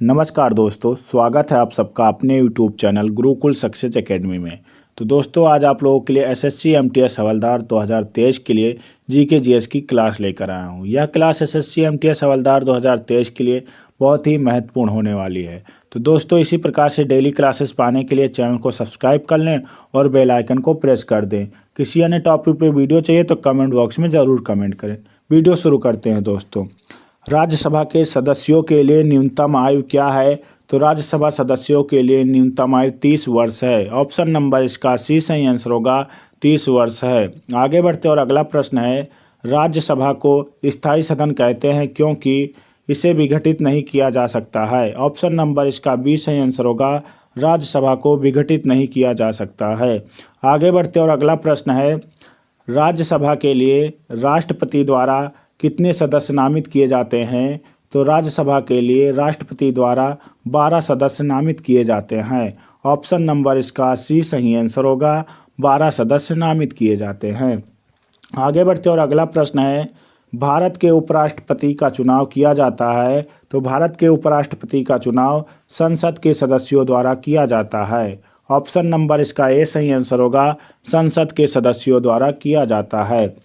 नमस्कार दोस्तों, स्वागत है आप सबका अपने YouTube channel Gurukul success academy में। तो दोस्तों, आज आप लोगों के लिए एसएससी एमटीएस हवलदार 2023 के लिए जीके जीएस की क्लास लेकर आया हूं। यह क्लास एसएससी एमटीएस हवलदार 2023 के लिए बहुत ही महत्वपूर्ण होने वाली है। तो दोस्तों, इसी प्रकार से डेली क्लासेस पाने के लिए चैनल को सब्सक्राइब कर लें और बेल आइकन को प्रेस कर दें। किसी अन्य टॉपिक पर वीडियो चाहिए तो कमेंट बॉक्स में ज़रूर कमेंट करें। वीडियो शुरू करते हैं दोस्तों। राज्यसभा के सदस्यों के लिए न्यूनतम आयु क्या है? तो राज्यसभा सदस्यों के लिए न्यूनतम आयु 30 वर्ष है। ऑप्शन नंबर इसका सी सही आंसर होगा, 30 वर्ष है। आगे बढ़ते और अगला प्रश्न है, राज्यसभा को स्थायी सदन कहते हैं क्योंकि इसे विघटित नहीं किया जा सकता है। ऑप्शन नंबर इसका बी सही आंसर होगा, राज्यसभा को विघटित नहीं किया जा सकता है। आगे बढ़ते और अगला प्रश्न है, राज्यसभा के लिए राष्ट्रपति द्वारा कितने सदस्य नामित किए जाते हैं? तो राज्यसभा के लिए राष्ट्रपति द्वारा 12 सदस्य नामित किए जाते हैं। ऑप्शन नंबर इसका सी सही आंसर होगा, 12 सदस्य नामित किए जाते हैं। आगे बढ़ते और अगला प्रश्न है, भारत के उपराष्ट्रपति का चुनाव किया जाता है। तो भारत के उपराष्ट्रपति का चुनाव संसद के सदस्यों द्वारा किया जाता है। ऑप्शन नंबर इसका ए सही आंसर होगा, संसद के सदस्यों द्वारा किया जाता है।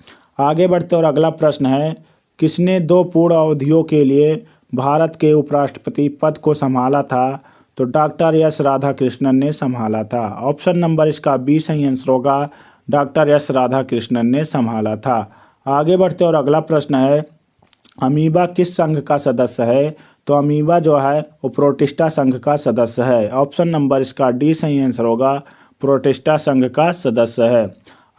आगे बढ़ते और अगला प्रश्न है, किसने 2 पूर्ण अवधियों के लिए भारत के उपराष्ट्रपति पद को संभाला था? तो डॉक्टर एस राधाकृष्णन ने संभाला था। ऑप्शन नंबर इसका बी सही आंसर होगा, डॉक्टर एस राधाकृष्णन ने संभाला था। आगे बढ़ते और अगला प्रश्न है, अमीबा किस संघ का सदस्य है? तो अमीबा जो है वो प्रोटिस्टा संघ का सदस्य है। ऑप्शन नंबर इसका डी सही आंसर होगा, प्रोटिस्टा संघ का सदस्य है।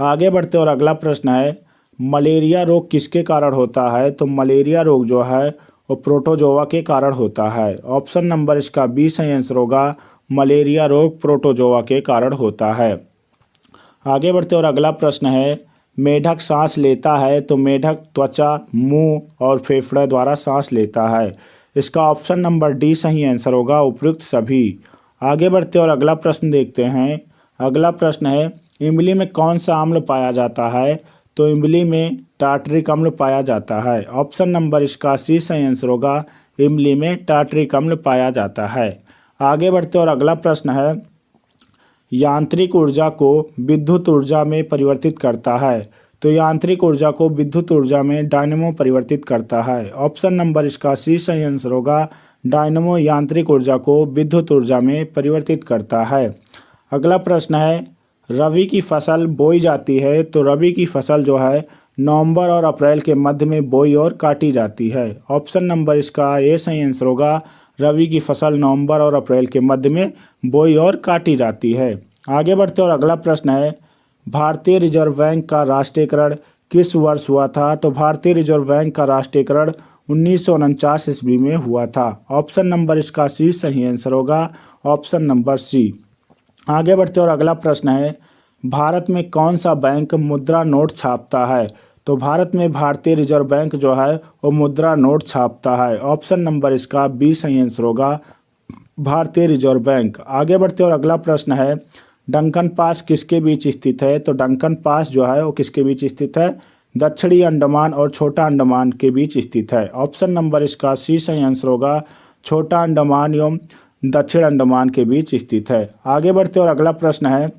आगे बढ़ते और अगला प्रश्न है, मलेरिया रोग किसके कारण होता है? तो मलेरिया रोग जो है वो प्रोटोजोआ के कारण होता है। ऑप्शन नंबर इसका बी सही आंसर होगा, मलेरिया रोग प्रोटोजोआ के कारण होता है। आगे बढ़ते और अगला प्रश्न है, मेढक सांस लेता है। तो मेढक त्वचा, मुंह और फेफड़े द्वारा सांस लेता है। इसका ऑप्शन नंबर डी सही आंसर होगा, उपयुक्त सभी। आगे बढ़ते और अगला प्रश्न देखते हैं। अगला प्रश्न है, इमली में कौन सा अम्ल पाया जाता है? तो इमली में टार्टरिक अम्ल पाया जाता है। ऑप्शन नंबर इसका सी सही आंसर होगा, इमली में टार्टरिक अम्ल पाया जाता है। आगे बढ़ते और अगला प्रश्न है, यांत्रिक ऊर्जा को विद्युत ऊर्जा में परिवर्तित करता है। तो यांत्रिक ऊर्जा को विद्युत ऊर्जा में डायनेमो परिवर्तित करता है। ऑप्शन नंबर इसका सी सही आंसर होगा, डायनेमो यांत्रिक ऊर्जा को विद्युत ऊर्जा में परिवर्तित करता है। अगला प्रश्न है, रबी की फसल बोई जाती है। तो रबी की फसल जो है नवंबर और अप्रैल के मध्य में बोई और काटी जाती है। ऑप्शन नंबर इसका ए सही आंसर होगा, रबी की फसल नवंबर और अप्रैल के मध्य में बोई और काटी जाती है। आगे बढ़ते और अगला प्रश्न है, भारतीय रिजर्व बैंक का राष्ट्रीयकरण किस वर्ष हुआ था? तो भारतीय रिजर्व बैंक का राष्ट्रीयकरण 1949 ईस्वी में हुआ था। ऑप्शन नंबर इसका सी सही आंसर होगा, ऑप्शन नंबर सी। आगे बढ़ते और अगला प्रश्न है, भारत में कौन सा बैंक मुद्रा नोट छापता है? तो भारत में भारतीय रिजर्व बैंक जो है वो मुद्रा नोट छापता है। ऑप्शन नंबर इसका बी सही आंसर होगा, भारतीय रिजर्व बैंक। आगे बढ़ते और अगला प्रश्न है, डंकन पास किसके बीच स्थित है? तो डंकन पास जो है वो किसके बीच स्थित है? दक्षिणी अंडमान और छोटा अंडमान के बीच स्थित है। ऑप्शन नंबर इसका सी सही आंसर होगा, छोटा अंडमान एवं दक्षिण अंडमान के बीच स्थित है। आगे बढ़ते और अगला प्रश्न है,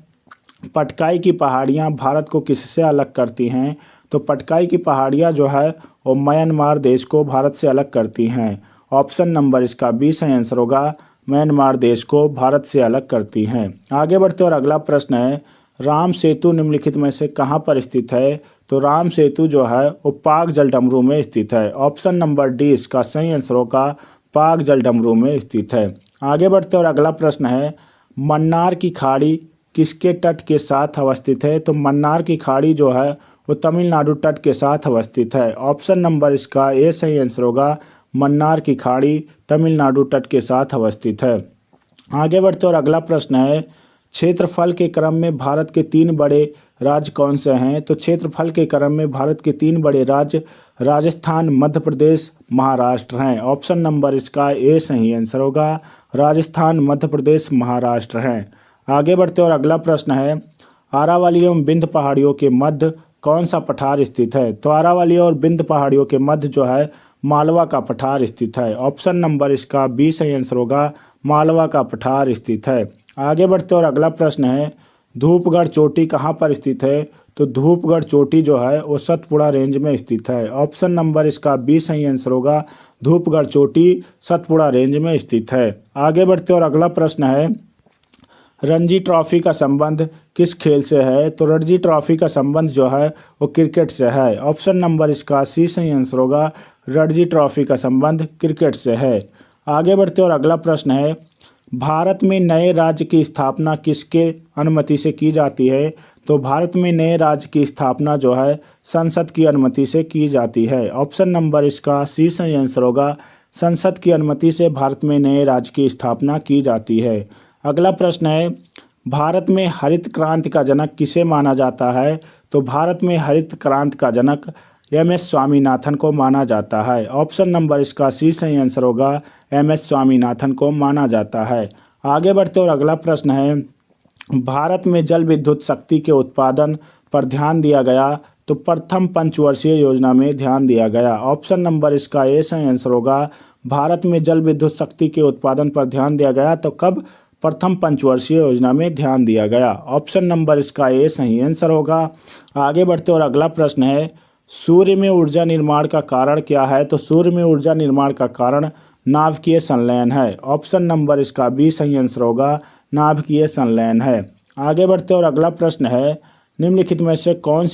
पटकाई की पहाड़ियाँ भारत को किससे अलग करती हैं? तो पटकाई की पहाड़ियाँ जो है वो म्यांमार देश को भारत से अलग करती हैं। ऑप्शन नंबर इसका बी सही आंसर होगा, म्यांमार देश को भारत से अलग करती हैं। आगे बढ़ते और अगला प्रश्न है, राम सेतु निम्नलिखित में से कहाँ पर स्थित है? तो राम सेतु जो है वो पाक जलडमरू में स्थित है। ऑप्शन नंबर डी इसका सही आंसर होगा, पाक जलडमरू में स्थित है। आगे बढ़ते और अगला प्रश्न है, मन्नार की खाड़ी किसके तट के साथ अवस्थित है? तो मन्नार की खाड़ी जो है वो तमिलनाडु तट के साथ अवस्थित है। ऑप्शन नंबर इसका ए सही आंसर होगा, मन्नार की खाड़ी तमिलनाडु तट के साथ अवस्थित है। आगे बढ़ते और अगला प्रश्न है, क्षेत्रफल के क्रम में भारत के 3 बड़े राज्य कौन से हैं? तो क्षेत्रफल के क्रम में भारत के 3 बड़े राज्य राजस्थान, मध्य प्रदेश, महाराष्ट्र हैं। ऑप्शन नंबर इसका ए सही आंसर होगा, राजस्थान, मध्य प्रदेश, महाराष्ट्र हैं। आगे बढ़ते और अगला प्रश्न है, आरावली एवं विंध्य पहाड़ियों के मध्य कौन सा पठार स्थित है? तो आरावली और विंध्य पहाड़ियों के मध्य जो है मालवा का पठार स्थित है। ऑप्शन नंबर इसका बी सही आंसर होगा, मालवा का पठार स्थित है। आगे बढ़ते और अगला प्रश्न है, धूपगढ़ चोटी कहाँ पर स्थित है? तो धूपगढ़ चोटी जो है वो सतपुड़ा रेंज में स्थित है। ऑप्शन नंबर इसका बी सही आंसर होगा, धूपगढ़ चोटी सतपुड़ा रेंज में स्थित है। आगे बढ़ते और अगला प्रश्न है, रणजी ट्रॉफी का संबंध किस खेल से है? तो रणजी ट्रॉफी का संबंध जो है वो क्रिकेट से है। ऑप्शन नंबर इसका सी सही आंसर होगा, रणजी ट्रॉफी का संबंध क्रिकेट से है। आगे बढ़ते और अगला प्रश्न है, भारत में नए राज्य की स्थापना किसके अनुमति से की जाती है? तो भारत में नए राज्य की स्थापना जो है संसद की अनुमति से की जाती है। ऑप्शन नंबर इसका सी सही आंसर होगा, संसद की अनुमति से भारत में नए राज्य की स्थापना की जाती है। अगला प्रश्न है, भारत में हरित क्रांति का जनक किसे माना जाता है? तो भारत में हरित क्रांति का जनक एम.एस. स्वामीनाथन को माना जाता है। ऑप्शन नंबर इसका सी सही आंसर होगा, एम.एस. स्वामीनाथन को माना जाता है। आगे बढ़ते और अगला प्रश्न है, भारत में जल विद्युत शक्ति के उत्पादन पर ध्यान दिया गया तो प्रथम पंचवर्षीय योजना में ध्यान दिया गया। ऑप्शन नंबर इसका ए सही आंसर होगा, भारत में जल विद्युत शक्ति के उत्पादन पर ध्यान दिया गया तो कब? प्रथम पंचवर्षीय योजना में ध्यान दिया गया। ऑप्शन नंबर इसका ए सही आंसर होगा। आगे बढ़ते और अगला प्रश्न है, सूर्य में ऊर्जा निर्माण का कारण क्या है? तो सूर्य में ऊर्जा निर्माण का कारण नाभिकीय संलयन है। ऑप्शन नंबर इसका बी सही आंसर होगा, नाभिकीय संलयन है। आगे बढ़ते और अगला प्रश्न है, निम्नलिखित में से कौन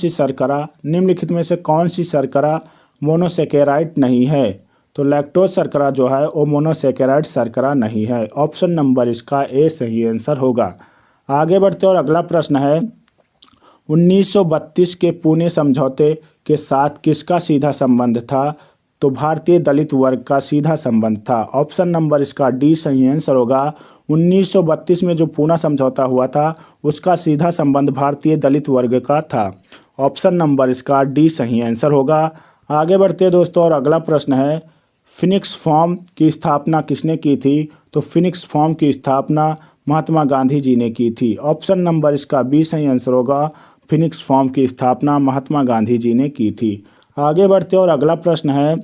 सी शर्करा मोनोसेकेराइड नहीं है? तो लैक्टोज शर्करा जो है वो मोनोसेकेराइड शर्करा नहीं है। ऑप्शन नंबर इसका ए सही आंसर होगा। आगे बढ़ते और अगला प्रश्न है, 1932 के पुणे समझौते के साथ किसका सीधा संबंध था? तो भारतीय दलित वर्ग का सीधा संबंध था। ऑप्शन नंबर इसका डी सही आंसर होगा, 1932 में जो पूना समझौता हुआ था उसका सीधा संबंध भारतीय दलित वर्ग का था। ऑप्शन नंबर इसका डी सही आंसर होगा। आगे बढ़ते दोस्तों और अगला प्रश्न है, फिनिक्स फॉर्म की स्थापना किसने की थी? तो फिनिक्स फॉर्म की स्थापना महात्मा गांधी जी ने की थी। ऑप्शन नंबर इसका बी सही आंसर होगा, फिनिक्स फॉर्म की स्थापना महात्मा गांधी जी ने की थी। आगे बढ़ते और अगला प्रश्न है,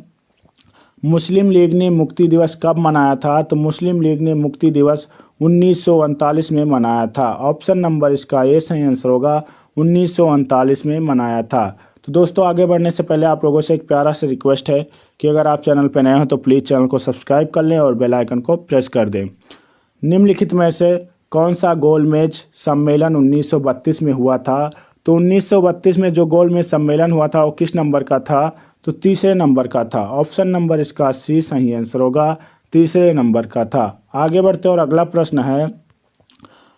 मुस्लिम लीग ने मुक्ति दिवस कब मनाया था? तो मुस्लिम लीग ने मुक्ति दिवस 1939 में मनाया था। ऑप्शन नंबर इसका ए सही आंसर होगा, 1939 में मनाया था। तो दोस्तों आगे बढ़ने से पहले आप लोगों से एक प्यारा सा रिक्वेस्ट है कि अगर आप चैनल पर नए हो तो प्लीज़ चैनल को सब्सक्राइब कर लें और बेल आइकन को प्रेस कर दें। निम्नलिखित में से कौन सा गोलमेज सम्मेलन 1932 में हुआ था? तो 1932 में जो गोलमेज सम्मेलन हुआ था वो किस नंबर का था? तो तीसरे नंबर का था। ऑप्शन नंबर इसका सी सही आंसर होगा, तीसरे नंबर का था। आगे बढ़ते और अगला प्रश्न है,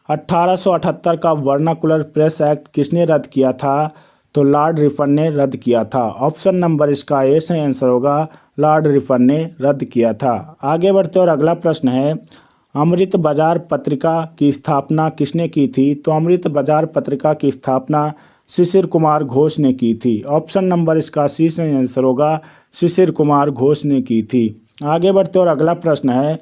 1878 का वर्नाकुलर प्रेस एक्ट किसने रद्द किया था? तो लॉर्ड रिपन ने रद्द किया था। ऑप्शन नंबर इसका ए सही आंसर होगा, लॉर्ड रिपन ने रद्द किया था। आगे बढ़ते और अगला प्रश्न है, अमृत बाजार पत्रिका की स्थापना किसने की थी? तो अमृत बाजार पत्रिका की स्थापना शिशिर कुमार घोष ने की थी। ऑप्शन नंबर इसका सी सही आंसर होगा, शिशिर कुमार घोष ने की थी। आगे बढ़ते और अगला प्रश्न है,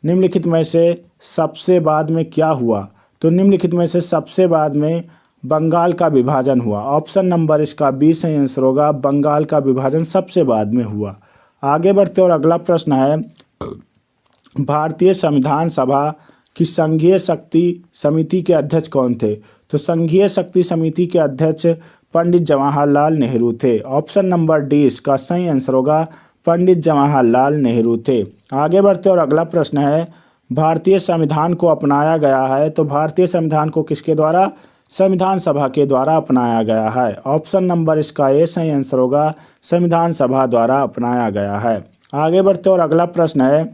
निम्नलिखित में से सबसे बाद में क्या हुआ? तो निम्नलिखित में से सबसे बाद में बंगाल का विभाजन हुआ। ऑप्शन नंबर इसका बी सही आंसर होगा, बंगाल का विभाजन सबसे बाद में हुआ। आगे बढ़ते और अगला प्रश्न है, भारतीय संविधान सभा की संघीय शक्ति समिति के अध्यक्ष कौन थे? तो संघीय शक्ति समिति के अध्यक्ष पंडित जवाहरलाल नेहरू थे। ऑप्शन नंबर डी इसका सही आंसर होगा, पंडित जवाहरलाल नेहरू थे। आगे बढ़ते और अगला प्रश्न है, भारतीय संविधान को अपनाया गया है तो भारतीय संविधान को किसके द्वारा? संविधान सभा के द्वारा अपनाया गया है। ऑप्शन नंबर इसका ए सही आंसर होगा, संविधान सभा द्वारा अपनाया गया है। आगे बढ़ते और अगला प्रश्न है,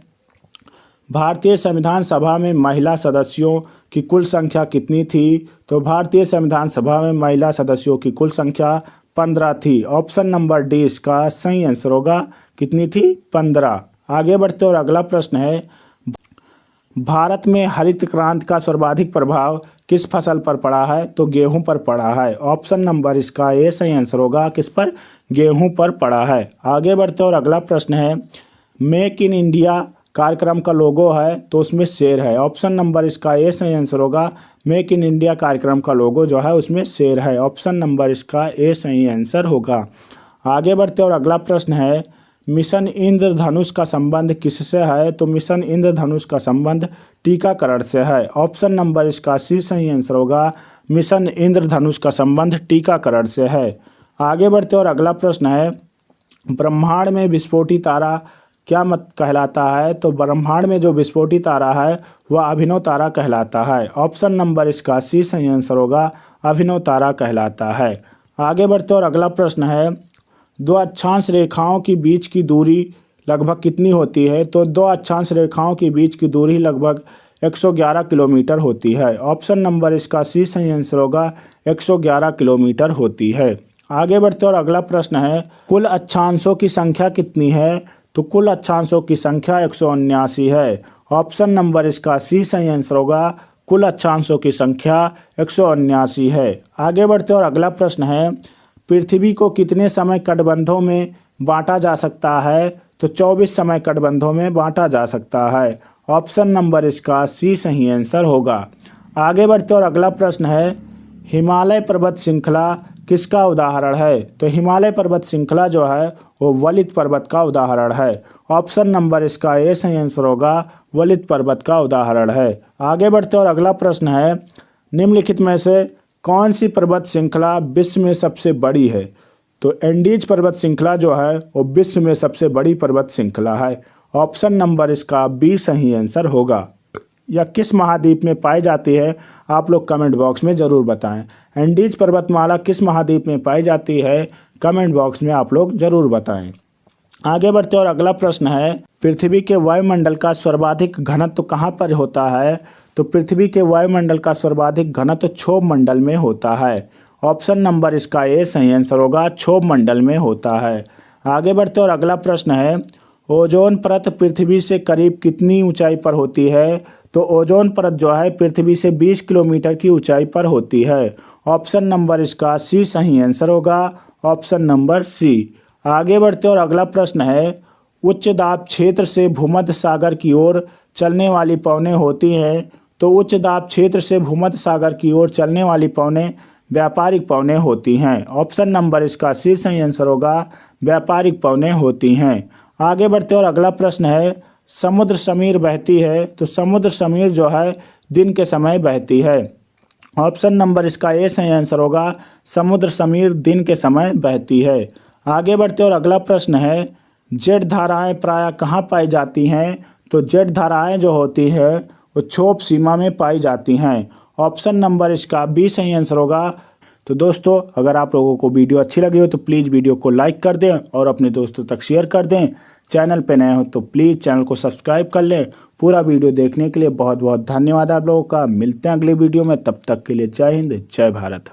भारतीय संविधान सभा में महिला सदस्यों की कुल संख्या कितनी थी? तो भारतीय संविधान सभा में महिला सदस्यों की कुल संख्या 15 थी। ऑप्शन नंबर डी इसका सही आंसर होगा, कितनी थी? 15। आगे बढ़ते और अगला प्रश्न है, भारत में हरित क्रांति का सर्वाधिक प्रभाव किस फसल पर पड़ा है? तो गेहूं पर पड़ा है। ऑप्शन नंबर इसका ए सही आंसर होगा, किस पर? गेहूं पर पड़ा है। आगे बढ़ते और अगला प्रश्न है, मेक इन इंडिया कार्यक्रम का लोगो है तो उसमें शेर है। ऑप्शन नंबर इसका ए सही आंसर होगा, मेक इन इंडिया कार्यक्रम का लोगो जो है उसमें शेर है। ऑप्शन नंबर इसका ए सही आंसर होगा। आगे बढ़ते और अगला प्रश्न है, मिशन इंद्रधनुष का संबंध किससे है? तो मिशन इंद्रधनुष का संबंध टीकाकरण से है। ऑप्शन नंबर इसका सी सही आंसर होगा। मिशन इंद्रधनुष का संबंध टीकाकरण से है। आगे बढ़ते और अगला प्रश्न है, ब्रह्मांड में विस्फोटी तारा क्या मत कहलाता है? तो ब्रह्मांड में जो विस्फोटी तारा है वह अभिनव तारा कहलाता है। ऑप्शन नंबर इसका सी सही आंसर होगा। अभिनव तारा कहलाता है। आगे बढ़ते और अगला प्रश्न है, दो अक्षांश रेखाओं के बीच की दूरी लगभग कितनी होती है? तो दो अक्षांश रेखाओं के बीच की दूरी लगभग 111 किलोमीटर होती है। ऑप्शन नंबर इसका सी सही आंसर होगा। 111 किलोमीटर होती है। आगे बढ़ते और अगला प्रश्न है, कुल अक्षांशों की संख्या कितनी है? तो कुल अक्षांशों की संख्या 179 है। ऑप्शन नंबर इसका सी सही आंसर होगा। कुल अक्षांशों की संख्या 179 है। आगे बढ़ते और अगला प्रश्न है, पृथ्वी को कितने समय कटबंधों में बांटा जा सकता है? तो 24 समय कटबंधों में बांटा जा सकता है। ऑप्शन नंबर इसका सी सही आंसर होगा। आगे बढ़ते और अगला प्रश्न है, हिमालय पर्वत श्रृंखला किसका उदाहरण है? तो हिमालय पर्वत श्रृंखला जो है वो वलित पर्वत का उदाहरण है। ऑप्शन नंबर इसका ए सही आंसर होगा। वलित पर्वत का उदाहरण है। आगे बढ़ते और अगला प्रश्न है, निम्नलिखित में से कौन सी पर्वत श्रृंखला विश्व में सबसे बड़ी है? तो एंडीज पर्वत श्रृंखला जो है वो विश्व में सबसे बड़ी पर्वत श्रृंखला है। ऑप्शन नंबर इसका बी सही आंसर होगा। यह किस महाद्वीप में पाई जाती है? आप लोग कमेंट बॉक्स में ज़रूर बताएं। एंडीज पर्वतमाला किस महाद्वीप में पाई जाती है? कमेंट बॉक्स में आप लोग ज़रूर बताएं। आगे बढ़ते और अगला प्रश्न है, पृथ्वी के वायुमंडल का सर्वाधिक घनत्व कहाँ पर होता है? तो पृथ्वी के वायुमंडल का सर्वाधिक घनत्व क्षोभ मंडल में होता है। ऑप्शन नंबर इसका ए सही आंसर होगा। क्षोभ मंडल में होता है। आगे बढ़ते और अगला प्रश्न है, ओजोन परत पृथ्वी से करीब कितनी ऊंचाई पर होती है? तो ओजोन परत जो है पृथ्वी से 20 किलोमीटर की ऊंचाई पर होती है। ऑप्शन नंबर इसका सी सही आंसर होगा। Option number C. आगे बढ़ते और अगला प्रश्न है, उच्च दाब क्षेत्र से भूमध्य सागर की ओर चलने वाली पवनें होती हैं। तो उच्च दाब क्षेत्र से भूमध्य सागर की ओर चलने वाली पवनें व्यापारिक पवनें होती हैं। ऑप्शन नंबर इसका सी सही आंसर होगा। व्यापारिक पवनें होती हैं। आगे बढ़ते और अगला प्रश्न है, समुद्र समीर बहती है। तो समुद्र समीर जो है दिन के समय बहती है। ऑप्शन नंबर इसका ए सही आंसर होगा। समुद्र समीर दिन के समय बहती है। आगे बढ़ते और अगला प्रश्न है, जेट धाराएं प्रायः कहाँ पाई जाती हैं? तो जेट धाराएं जो होती है वो क्षोभ सीमा में पाई जाती हैं। ऑप्शन नंबर इसका बी सही आंसर होगा। तो दोस्तों, अगर आप लोगों को वीडियो अच्छी लगी हो तो प्लीज़ वीडियो को लाइक कर दें और अपने दोस्तों तक शेयर कर दें। चैनल पे नए हो तो प्लीज़ चैनल को सब्सक्राइब कर लें। पूरा वीडियो देखने के लिए बहुत बहुत धन्यवाद आप लोगों का। मिलते हैं अगले वीडियो में, तब तक के लिए जय हिंद, जय भारत।